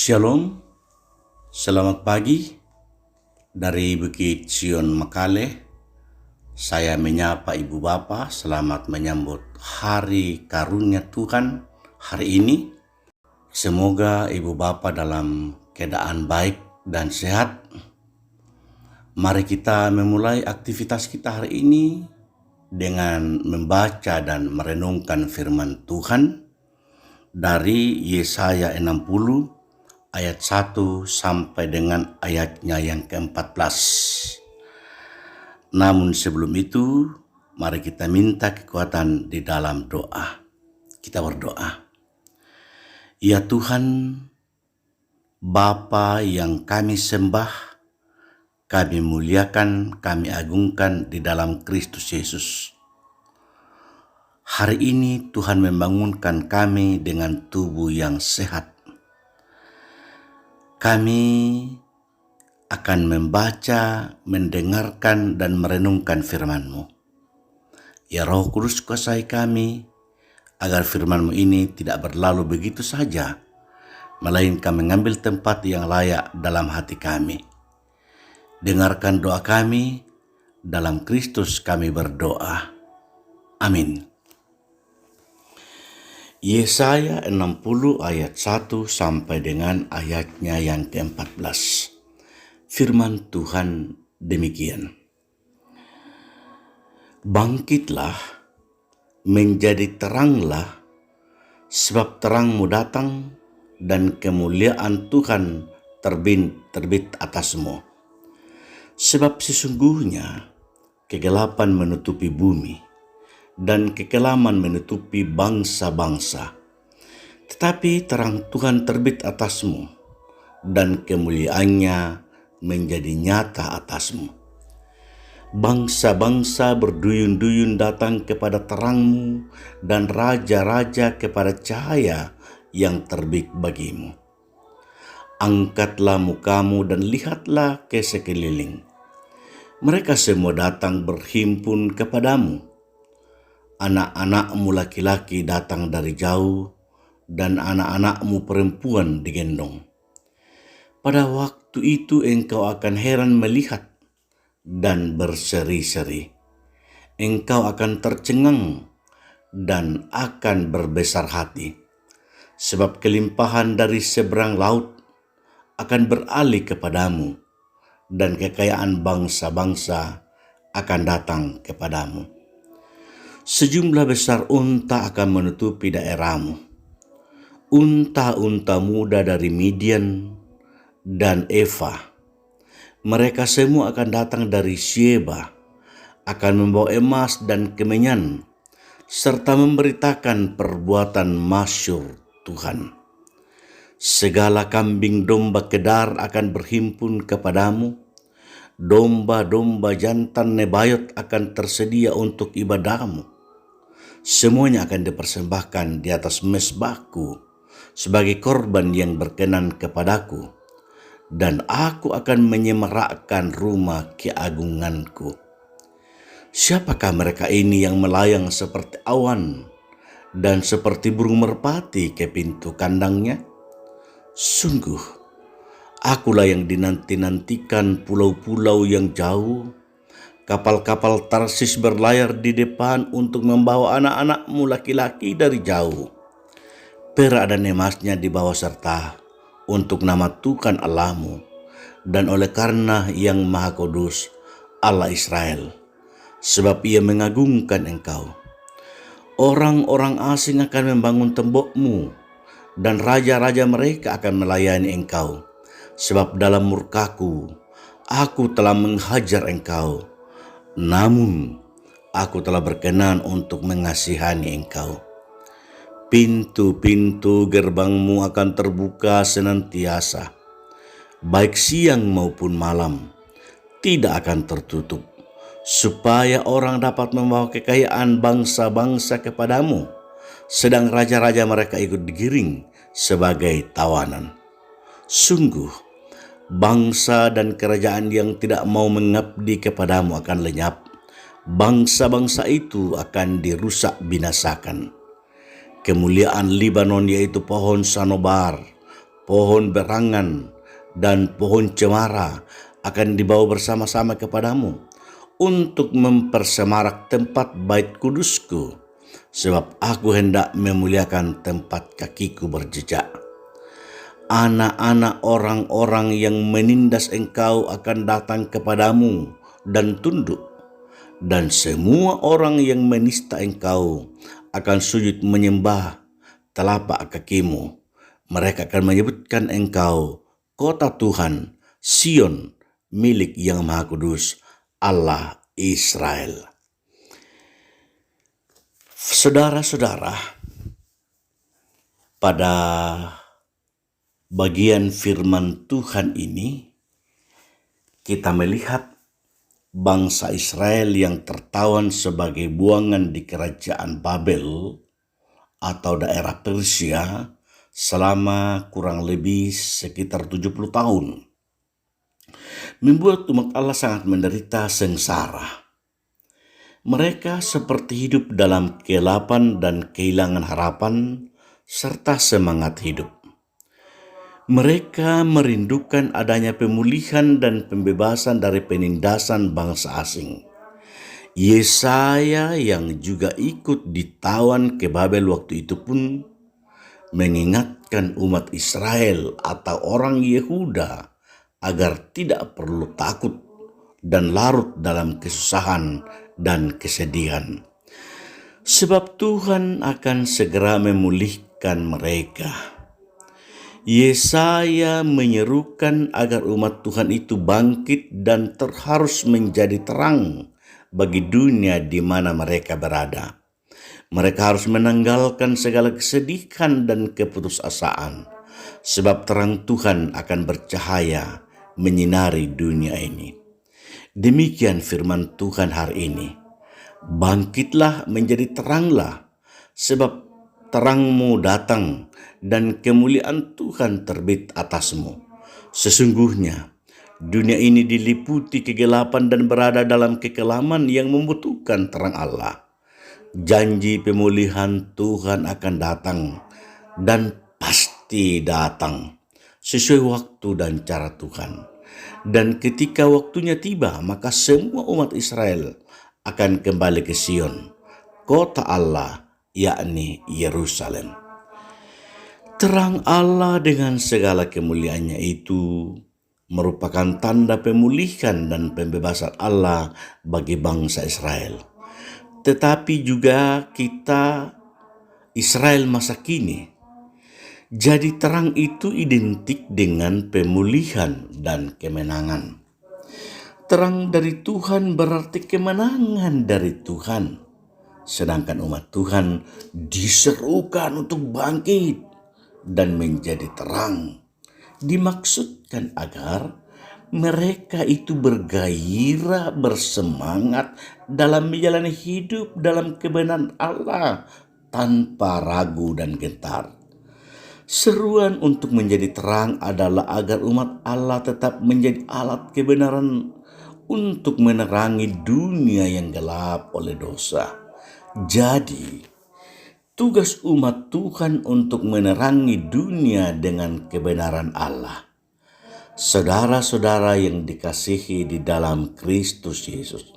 Shalom, selamat pagi dari Bukit Sion Makale. Saya menyapa Ibu Bapa, selamat menyambut Hari Karunia Tuhan hari ini. Semoga Ibu Bapa dalam keadaan baik dan sehat. Mari kita memulai aktivitas kita hari ini dengan membaca dan merenungkan firman Tuhan dari Yesaya 60 ayat 1 sampai dengan ayatnya yang ke-14. Namun sebelum itu, mari kita minta kekuatan di dalam doa. Kita berdoa. Ya Tuhan, Bapa yang kami sembah, kami muliakan, kami agungkan di dalam Kristus Yesus. Hari ini Tuhan membangunkan kami dengan tubuh yang sehat. Kami akan membaca, mendengarkan, dan merenungkan firman-Mu. Ya Roh Kudus, kuasai kami, agar firman-Mu ini tidak berlalu begitu saja, melainkan mengambil tempat yang layak dalam hati kami. Dengarkan doa kami, dalam Kristus kami berdoa. Amin. Yesaya 60 ayat 1 sampai dengan ayatnya yang ke-14. Firman Tuhan demikian. Bangkitlah, menjadi teranglah, sebab terangmu datang dan kemuliaan Tuhan terbit atasmu. Sebab sesungguhnya kegelapan menutupi bumi, dan kekelaman menutupi bangsa-bangsa. Tetapi terang Tuhan terbit atasmu, dan kemuliaannya menjadi nyata atasmu. Bangsa-bangsa berduyun-duyun datang kepada terangmu, dan raja-raja kepada cahaya yang terbit bagimu. Angkatlah mukamu dan lihatlah ke sekeliling. Mereka semua datang berhimpun kepadamu. Anak-anakmu laki-laki datang dari jauh, dan anak-anakmu perempuan digendong. Pada waktu itu engkau akan heran melihat dan berseri-seri. Engkau akan tercengang dan akan berbesar hati. Sebab kelimpahan dari seberang laut akan beralih kepadamu, dan kekayaan bangsa-bangsa akan datang kepadamu. Sejumlah besar unta akan menutupi daerahmu. Unta-unta muda dari Midian dan Eva. Mereka semua akan datang dari Sheba, akan membawa emas dan kemenyan, serta memberitakan perbuatan masyhur Tuhan. Segala kambing domba Kedar akan berhimpun kepadamu. Domba-domba jantan Nebayot akan tersedia untuk ibadahmu. Semuanya akan dipersembahkan di atas mezbahku sebagai korban yang berkenan kepadaku, dan aku akan menyemarakkan rumah keagunganku. Siapakah mereka ini yang melayang seperti awan dan seperti burung merpati ke pintu kandangnya? Sungguh, akulah yang dinanti-nantikan pulau-pulau yang jauh. Kapal-kapal Tarsis berlayar di depan untuk membawa anak-anakmu laki-laki dari jauh. Perak dan emasnya dibawa serta untuk nama Tuhan Allahmu, dan oleh karena Yang Maha Kudus, Allah Israel, sebab Ia mengagungkan engkau. Orang-orang asing akan membangun tembokmu, dan raja-raja mereka akan melayani engkau. Sebab dalam murkaku, aku telah menghajar engkau. Namun, aku telah berkenan untuk mengasihani engkau. Pintu-pintu gerbangmu akan terbuka senantiasa, baik siang maupun malam, tidak akan tertutup, supaya orang dapat membawa kekayaan bangsa-bangsa kepadamu, sedang raja-raja mereka ikut digiring sebagai tawanan. Sungguh, bangsa dan kerajaan yang tidak mau mengabdi kepadamu akan lenyap. Bangsa-bangsa itu akan dirusak binasakan. Kemuliaan Libanon, yaitu pohon sanobar, pohon berangan dan pohon cemara akan dibawa bersama-sama kepadamu untuk mempersemarak tempat bait kudusku, sebab aku hendak memuliakan tempat kakiku berjejak. Anak-anak orang-orang yang menindas engkau akan datang kepadamu dan tunduk, dan semua orang yang menista engkau akan sujud menyembah telapak kakimu. Mereka akan menyebutkan engkau kota Tuhan, Sion, milik Yang Maha Kudus, Allah Israel. Saudara-saudara, pada bagian firman Tuhan ini kita melihat bangsa Israel yang tertawan sebagai buangan di kerajaan Babel atau daerah Persia selama kurang lebih sekitar 70 tahun. Membuat umat Allah sangat menderita sengsara. Mereka seperti hidup dalam kegelapan dan kehilangan harapan serta semangat hidup. Mereka merindukan adanya pemulihan dan pembebasan dari penindasan bangsa asing. Yesaya yang juga ikut ditawan ke Babel waktu itu pun mengingatkan umat Israel atau orang Yehuda agar tidak perlu takut dan larut dalam kesusahan dan kesedihan. Sebab Tuhan akan segera memulihkan mereka. Yesaya menyerukan agar umat Tuhan itu bangkit dan harus menjadi terang bagi dunia di mana mereka berada. Mereka harus menanggalkan segala kesedihan dan keputusasaan, sebab terang Tuhan akan bercahaya menyinari dunia ini. Demikian firman Tuhan hari ini. Bangkitlah menjadi teranglah, sebab terangmu datang dan kemuliaan Tuhan terbit atasmu. Sesungguhnya dunia ini diliputi kegelapan dan berada dalam kekelaman yang membutuhkan terang Allah. Janji pemulihan Tuhan akan datang dan pasti datang sesuai waktu dan cara Tuhan. Dan ketika waktunya tiba, maka semua umat Israel akan kembali ke Sion, kota Allah, yakni Yerusalem. Terang Allah dengan segala kemuliaannya itu merupakan tanda pemulihan dan pembebasan Allah bagi bangsa Israel. Tetapi juga kita, Israel masa kini. Jadi terang itu identik dengan pemulihan dan kemenangan. Terang dari Tuhan berarti kemenangan dari Tuhan. Sedangkan umat Tuhan diserukan untuk bangkit dan menjadi terang. Dimaksudkan agar mereka itu bergairah, bersemangat dalam menjalani hidup dalam kebenaran Allah tanpa ragu dan gentar. Seruan untuk menjadi terang adalah agar umat Allah tetap menjadi alat kebenaran untuk menerangi dunia yang gelap oleh dosa. Jadi, tugas umat Tuhan untuk menerangi dunia dengan kebenaran Allah. Saudara-saudara yang dikasihi di dalam Kristus Yesus,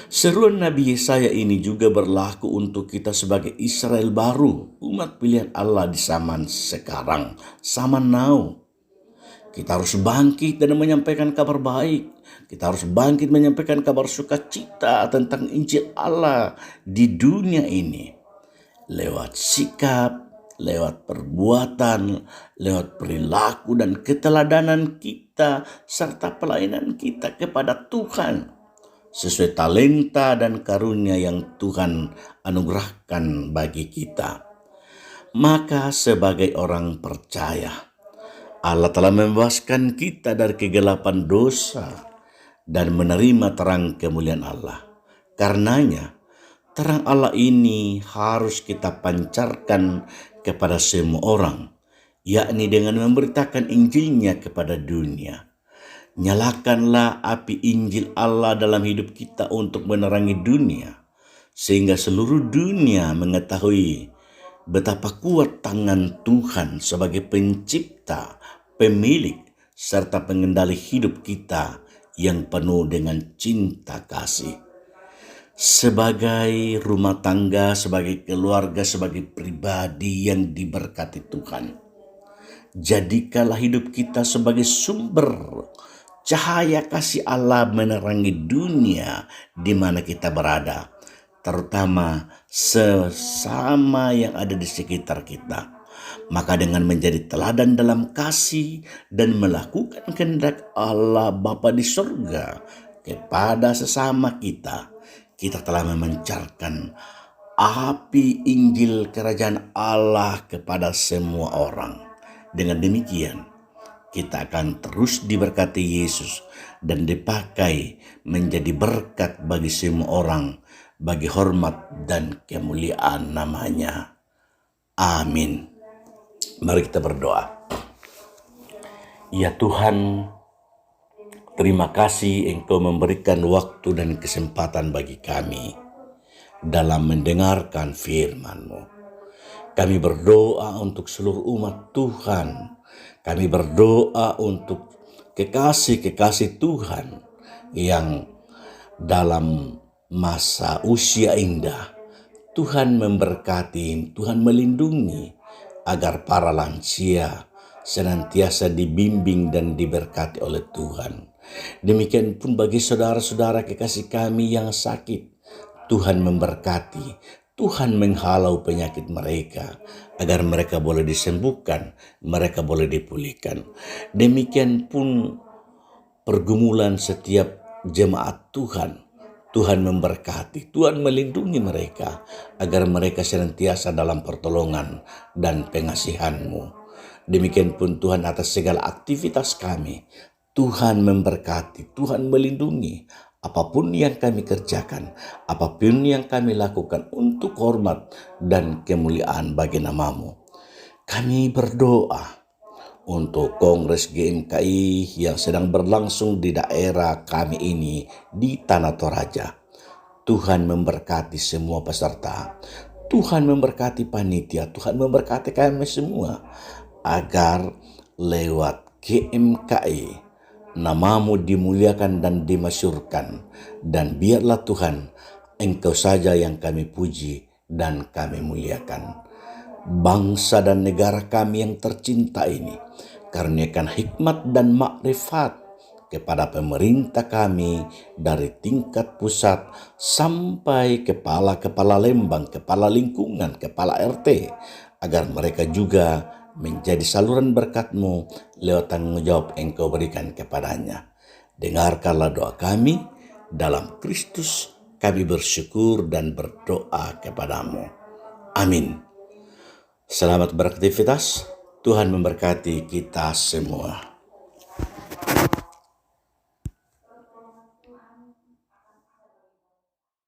seruan Nabi Yesaya ini juga berlaku untuk kita sebagai Israel baru, umat pilihan Allah di zaman sekarang, zaman now. Kita harus bangkit dan menyampaikan kabar baik. Kita harus bangkit menyampaikan kabar sukacita tentang Injil Allah di dunia ini. Lewat sikap, lewat perbuatan, lewat perilaku dan keteladanan kita, serta pelayanan kita kepada Tuhan, sesuai talenta dan karunia yang Tuhan anugerahkan bagi kita. Maka sebagai orang percaya, Allah telah membebaskan kita dari kegelapan dosa dan menerima terang kemuliaan Allah. Karenanya, terang Allah ini harus kita pancarkan kepada semua orang, yakni dengan memberitakan Injilnya kepada dunia. Nyalakanlah api Injil Allah dalam hidup kita untuk menerangi dunia, sehingga seluruh dunia mengetahui betapa kuat tangan Tuhan sebagai pencipta, pemilik, serta pengendali hidup kita yang penuh dengan cinta kasih. Sebagai rumah tangga, sebagai keluarga, sebagai pribadi yang diberkati Tuhan, jadikanlah hidup kita sebagai sumber cahaya kasih Allah menerangi dunia di mana kita berada, terutama sesama yang ada di sekitar kita. Maka dengan menjadi teladan dalam kasih dan melakukan kehendak Allah Bapa di surga kepada sesama kita, kita telah memancarkan api Injil Kerajaan Allah kepada semua orang. Dengan demikian, kita akan terus diberkati Yesus dan dipakai menjadi berkat bagi semua orang, bagi hormat dan kemuliaan namanya. Amin. Mari kita berdoa. Ya Tuhan, terima kasih Engkau memberikan waktu dan kesempatan bagi kami dalam mendengarkan firman-Mu. Kami berdoa untuk seluruh umat Tuhan. Kami berdoa untuk kekasih-kekasih Tuhan yang dalam masa usia indah, Tuhan memberkati, Tuhan melindungi agar para lansia senantiasa dibimbing dan diberkati oleh Tuhan. Demikian pun bagi saudara-saudara kekasih kami yang sakit, Tuhan memberkati, Tuhan menghalau penyakit mereka agar mereka boleh disembuhkan, mereka boleh dipulihkan. Demikian pun pergumulan setiap jemaat Tuhan, Tuhan memberkati, Tuhan melindungi mereka agar mereka senantiasa dalam pertolongan dan pengasihan-Mu. Demikian pun Tuhan atas segala aktivitas kami, Tuhan memberkati, Tuhan melindungi. Apapun yang kami kerjakan, apapun yang kami lakukan untuk hormat dan kemuliaan bagi nama-Mu. Kami berdoa untuk Kongres GMKI yang sedang berlangsung di daerah kami ini di Tanah Toraja. Tuhan memberkati semua peserta, Tuhan memberkati panitia, Tuhan memberkati kami semua agar lewat GMKI nama-Mu dimuliakan dan dimasyurkan, dan biarlah Tuhan Engkau saja yang kami puji dan kami muliakan. Bangsa dan negara kami yang tercinta ini, karuniakan hikmat dan makrifat kepada pemerintah kami dari tingkat pusat sampai kepala-kepala lembang, kepala lingkungan, kepala RT, agar mereka juga menjadi saluran berkat-Mu lewat tanggung jawab Engkau berikan kepadanya. Dengarkanlah doa kami, dalam Kristus kami bersyukur dan berdoa kepada-Mu. Amin. Selamat beraktivitas, Tuhan memberkati kita semua.